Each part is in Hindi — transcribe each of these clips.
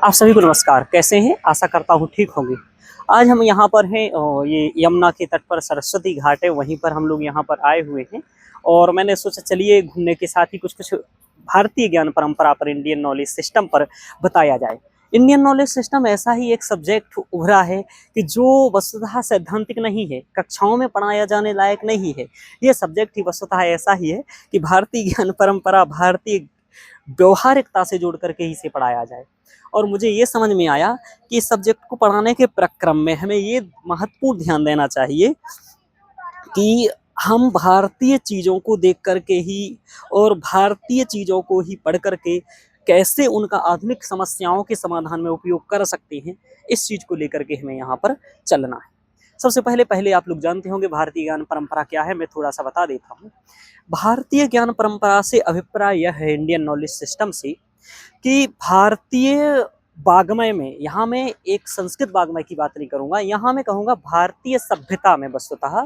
आप सभी को नमस्कार। कैसे हैं? आशा करता हूँ ठीक होंगे। आज हम यहाँ पर हैं, ये यमुना के तट पर सरस्वती घाट है, वहीं पर हम लोग यहाँ पर आए हुए हैं। और मैंने सोचा चलिए घूमने के साथ ही कुछ कुछ भारतीय ज्ञान परंपरा पर, इंडियन नॉलेज सिस्टम पर बताया जाए। इंडियन नॉलेज सिस्टम ऐसा ही एक सब्जेक्ट उभरा है कि जो वस्तुतः सैद्धांतिक नहीं है, कक्षाओं में पढ़ाया जाने लायक नहीं है। ये सब्जेक्ट ही वस्तुतः ऐसा ही है कि भारतीय ज्ञान परंपरा, भारतीय व्यवहारिकता से जोड़ करके ही इसे पढ़ाया जाए। और मुझे ये समझ में आया कि इस सब्जेक्ट को पढ़ाने के प्रक्रम में हमें ये महत्वपूर्ण ध्यान देना चाहिए कि हम भारतीय चीज़ों को देख करके ही और भारतीय चीज़ों को ही पढ़ करके कैसे उनका आधुनिक समस्याओं के समाधान में उपयोग कर सकते हैं, इस चीज़ को लेकर के हमें यहाँ पर चलना है। सबसे पहले पहले आप लोग जानते होंगे भारतीय ज्ञान परंपरा क्या है, मैं थोड़ा सा बता देता हूँ। भारतीय ज्ञान परंपरा से अभिप्राय यह है, इंडियन नॉलेज सिस्टम से, कि भारतीय वाग्मय में, यहाँ मैं एक संस्कृत वाग्मय की बात नहीं करूँगा, यहाँ मैं कहूँगा भारतीय सभ्यता में वस्तुतः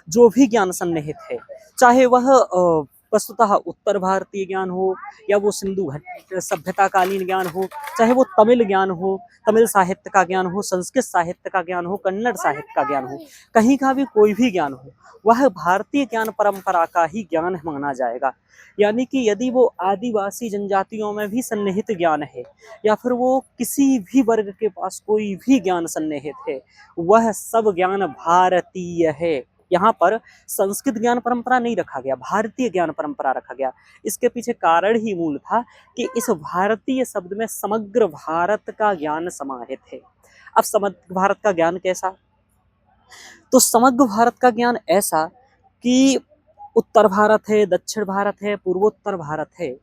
जो भी ज्ञान सन्निहित है, चाहे वह वस्तुतः उत्तर भारतीय ज्ञान हो या वो सिंधु घाटी सभ्यता कालीन ज्ञान हो, चाहे वो तमिल ज्ञान हो, तमिल साहित्य का ज्ञान हो, संस्कृत साहित्य का ज्ञान हो, कन्नड़ साहित्य का ज्ञान हो, कहीं का भी कोई भी ज्ञान हो, वह भारतीय ज्ञान परंपरा का ही ज्ञान माना जाएगा। यानी कि यदि वो आदिवासी जनजातियों में भी सन्निहित ज्ञान है या फिर वो किसी भी वर्ग के पास कोई भी ज्ञान सन्निहित है, वह सब ज्ञान भारतीय है। यहाँ पर संस्कृत ज्ञान परंपरा नहीं रखा गया, भारतीय ज्ञान परंपरा रखा गया। इसके पीछे कारण ही मूल था कि इस भारतीय शब्द में समग्र भारत का ज्ञान समाहित है। अब समग्र भारत का ज्ञान कैसा? तो समग्र भारत का ज्ञान ऐसा कि उत्तर भारत है, दक्षिण भारत है, पूर्वोत्तर भारत है,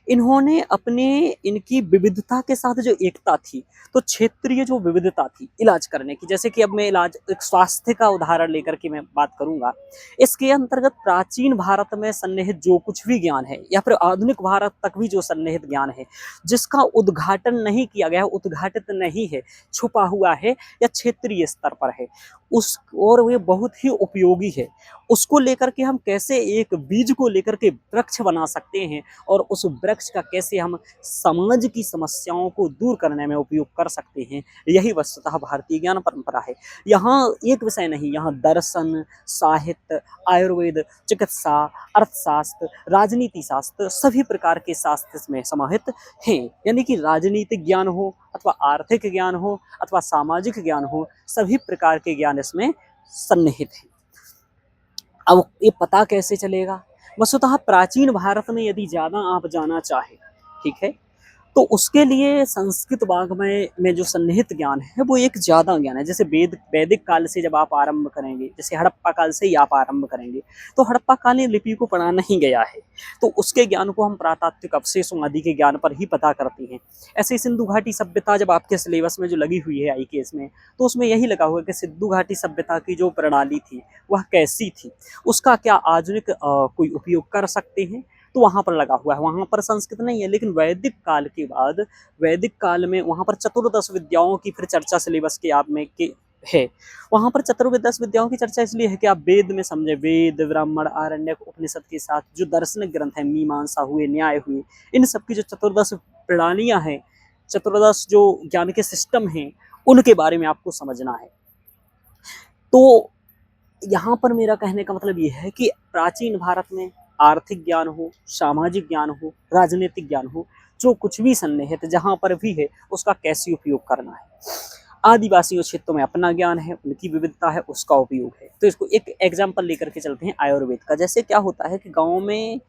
इन्होंने अपने इनकी विविधता के साथ जो एकता थी, तो क्षेत्रीय जो विविधता थी इलाज करने की, जैसे कि अब मैं इलाज एक स्वास्थ्य का उदाहरण लेकर के मैं बात करूंगा। इसके अंतर्गत प्राचीन भारत में सन्निहित जो कुछ भी ज्ञान है या फिर आधुनिक भारत तक भी जो सन्निहित ज्ञान है, जिसका उद्घाटन नहीं किया गया, उद्घाटित नहीं है, छुपा हुआ है या क्षेत्रीय स्तर पर है, उस और वे बहुत ही उपयोगी है, उसको लेकर के हम कैसे एक बीज को लेकर के वृक्ष बना सकते हैं और उस वृक्ष का कैसे हम समाज की समस्याओं को दूर करने में उपयोग कर सकते हैं, यही वस्तुतः भारतीय ज्ञान परंपरा है। यहाँ एक विषय नहीं, यहाँ दर्शन, साहित्य, आयुर्वेद, चिकित्सा, अर्थशास्त्र, राजनीति शास्त्र, सभी प्रकार के शास्त्र इसमें समाहित हैं। यानी कि राजनीतिक ज्ञान हो अथवा आर्थिक ज्ञान हो अथवा सामाजिक ज्ञान हो, सभी प्रकार के ज्ञान इसमें सन्निहित हैं। अब ये पता कैसे चलेगा? वस्तुतः प्राचीन भारत में यदि ज़्यादा आप जाना चाहें, ठीक है, तो उसके लिए संस्कृत वाङ्मय में जो सन्निहित ज्ञान है वो एक ज़्यादा ज्ञान है। जैसे वैदिक काल से जब आप आरंभ करेंगे, जैसे हड़प्पा काल से ही आप आरंभ करेंगे, तो हड़प्पा कालीन लिपि को पढ़ा नहीं गया है, तो उसके ज्ञान को हम पुरातात्विक अवशेषों आदि के ज्ञान पर ही पता करते हैं। ऐसे ही सिंधु घाटी सभ्यता जब आपके सिलेबस में जो लगी हुई है IKS में, तो उसमें यही लगा हुआ है कि सिंधु घाटी सभ्यता की जो प्रणाली थी वह कैसी थी, उसका क्या आधुनिक कोई उपयोग कर सकते हैं, तो वहाँ पर लगा हुआ है। वहाँ पर संस्कृत नहीं है, लेकिन वैदिक काल के बाद, वैदिक काल में वहाँ पर चतुर्दश विद्याओं की फिर चर्चा सिलेबस के आप में के है। वहाँ पर चतुर्दश विद्याओं की चर्चा इसलिए है कि आप वेद में समझे, वेद, ब्राह्मण, आरण्यक, उपनिषद के साथ जो दार्शनिक ग्रंथ हैं, मीमांसा हुए, न्याय हुए, इन सब की जो चतुर्दश प्रणालियाँ हैं, चतुर्दश जो ज्ञान के सिस्टम हैं, उनके बारे में आपको समझना है। तो यहाँ पर मेरा कहने का मतलब ये है कि प्राचीन भारत में आर्थिक ज्ञान हो, सामाजिक ज्ञान हो, राजनीतिक ज्ञान हो, जो कुछ भी सन्निहित जहाँ पर भी है, उसका कैसे उपयोग करना है। आदिवासियों क्षेत्रों में अपना ज्ञान है, उनकी विविधता है, उसका उपयोग है। तो इसको एक एग्जाम्पल लेकर के चलते हैं आयुर्वेद का। जैसे क्या होता है कि गाँव में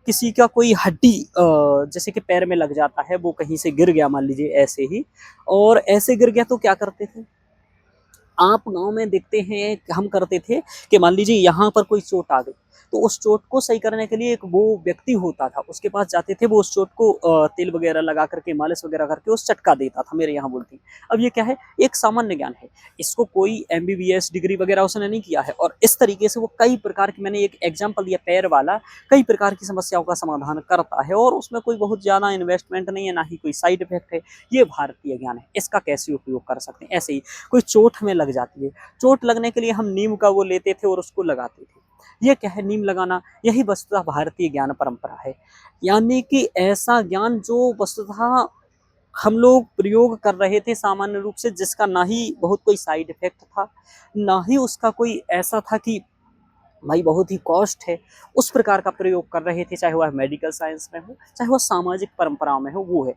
किसी का कोई हड्डी जैसे कि पैर में लग जाता है, वो कहीं से गिर गया मान लीजिए ऐसे ही, और ऐसे गिर गया तो क्या करते थे आप गाँव में? देखते हैं हम करते थे कि मान लीजिए यहाँ पर कोई चोट आ गई, तो उस चोट को सही करने के लिए एक वो व्यक्ति होता था, उसके पास जाते थे, वो उस चोट को तेल वगैरह लगा करके, मालिश वगैरह करके उस चटका देता था, मेरे यहाँ बोलती। अब ये क्या है? एक सामान्य ज्ञान है, इसको कोई MBBS डिग्री वगैरह उसने नहीं किया है, और इस तरीके से वो कई प्रकार की, मैंने एक एग्जाम्पल दिया पैर वाला, कई प्रकार की समस्याओं का समाधान करता है, और उसमें कोई बहुत ज़्यादा इन्वेस्टमेंट नहीं है, ना ही कोई साइड इफेक्ट है। ये भारतीय ज्ञान है, इसका कैसे उपयोग कर सकते हैं। ऐसे ही कोई चोट हमें लग जाती है, चोट लगने के लिए हम नीम का वो लेते थे और उसको लगाते थे। ये क्या है? नीम लगाना। यही वस्तुतः भारतीय ज्ञान परंपरा है। यानी कि ऐसा ज्ञान जो वस्तुतः हम लोग प्रयोग कर रहे थे सामान्य रूप से, जिसका ना ही बहुत कोई साइड इफेक्ट था, ना ही उसका कोई ऐसा था कि भाई बहुत ही कॉस्ट है। उस प्रकार का प्रयोग कर रहे थे, चाहे वह मेडिकल साइंस में हो, चाहे वह सामाजिक परंपराओं में हो, वो है।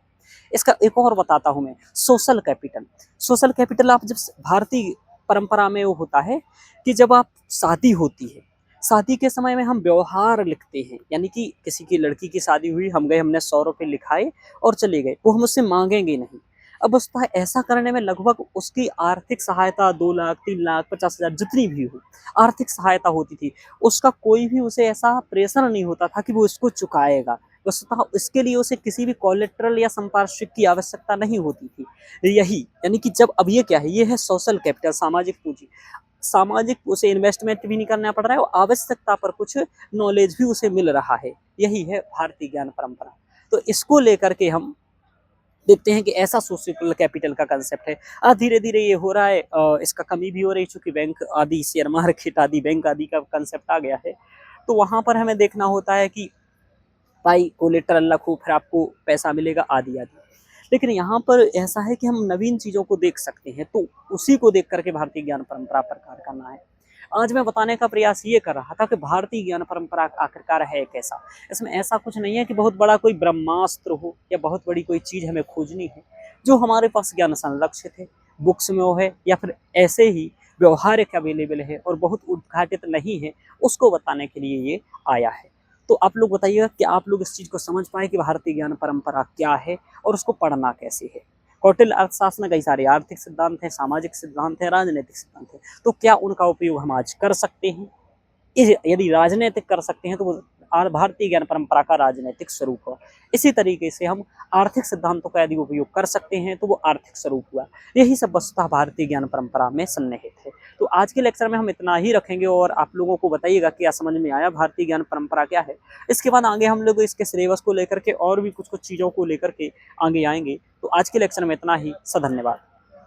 इसका एक और बताता हूँ मैं, सोशल कैपिटल। सोशल कैपिटल आप जब भारतीय परंपरा में वो होता है कि जब आप शादी होती है, शादी के समय में हम व्यवहार लिखते हैं, यानी कि किसी की लड़की की शादी हुई, हम गए, हमने 100 रुपये लिखाए और चले गए, वो हम उससे मांगेंगे नहीं। अब उसका ऐसा करने में लगभग उसकी आर्थिक सहायता 2 लाख, 3 लाख, 50,000 जितनी भी हो, आर्थिक सहायता होती थी। उसका कोई भी उसे ऐसा प्रेशर नहीं होता था कि वो इसको चुकाएगा। वस्तुतः इसके लिए उसे किसी भी कोलेटरल या संपार्श्विक की आवश्यकता नहीं होती थी। यही यानी कि जब अब ये क्या है, ये है सोशल कैपिटल, सामाजिक पूंजी। सामाजिक उसे इन्वेस्टमेंट भी नहीं करना पड़ रहा है और आवश्यकता पर कुछ नॉलेज भी उसे मिल रहा है। यही है भारतीय ज्ञान परंपरा। तो इसको लेकर के हम देखते हैं कि ऐसा सोशल कैपिटल का कंसेप्ट है। धीरे धीरे ये हो रहा है, इसका कमी भी हो रही, चूंकि बैंक आदि, शेयर मार्केट आदि, बैंक आदि का कंसेप्ट आ गया है। तो वहां पर हमें देखना होता है कि भाई कोलेटरल रखो, फिर आपको पैसा मिलेगा, आदि आदि। लेकिन यहाँ पर ऐसा है कि हम नवीन चीजों को देख सकते हैं, तो उसी को देख करके भारतीय ज्ञान परंपरा प्रकार करना है। आज मैं बताने का प्रयास ये कर रहा था कि भारतीय ज्ञान परंपरा आखिरकार है कैसा। इसमें ऐसा कुछ नहीं है कि बहुत बड़ा कोई ब्रह्मास्त्र हो या बहुत बड़ी कोई चीज हमें खोजनी है। जो हमारे पास ज्ञान संरक्षित है, बुक्स में वो है, या फिर ऐसे ही व्यवहारिक अवेलेबल है और बहुत उद्घाटित नहीं है, उसको बताने के लिए ये आया है। तो आप लोग बताइएगा कि आप लोग इस चीज को समझ पाए कि भारतीय ज्ञान परंपरा क्या है और उसको पढ़ना कैसे है। कौटिल्य अर्थशास्त्र में कई सारे आर्थिक सिद्धांत हैं, सामाजिक सिद्धांत हैं, राजनीतिक सिद्धांत हैं। तो क्या उनका उपयोग हम आज कर सकते हैं? यदि राजनीतिक कर सकते हैं तो वो भारतीय ज्ञान परंपरा का राजनीतिक स्वरूप हुआ। इसी तरीके से हम आर्थिक सिद्धांतों का यदि उपयोग कर सकते हैं तो वो आर्थिक स्वरूप हुआ। यही सब वस्तुतः भारतीय ज्ञान परंपरा में सन्निहित है। तो आज के लेक्चर में हम इतना ही रखेंगे और आप लोगों को बताइएगा क्या समझ में आया, भारतीय ज्ञान परंपरा क्या है। इसके बाद आगे हम लोग इसके सिलेबस को लेकर के और भी कुछ कुछ चीज़ों को लेकर के आगे आएंगे। तो आज के लेक्चर में इतना ही। धन्यवाद।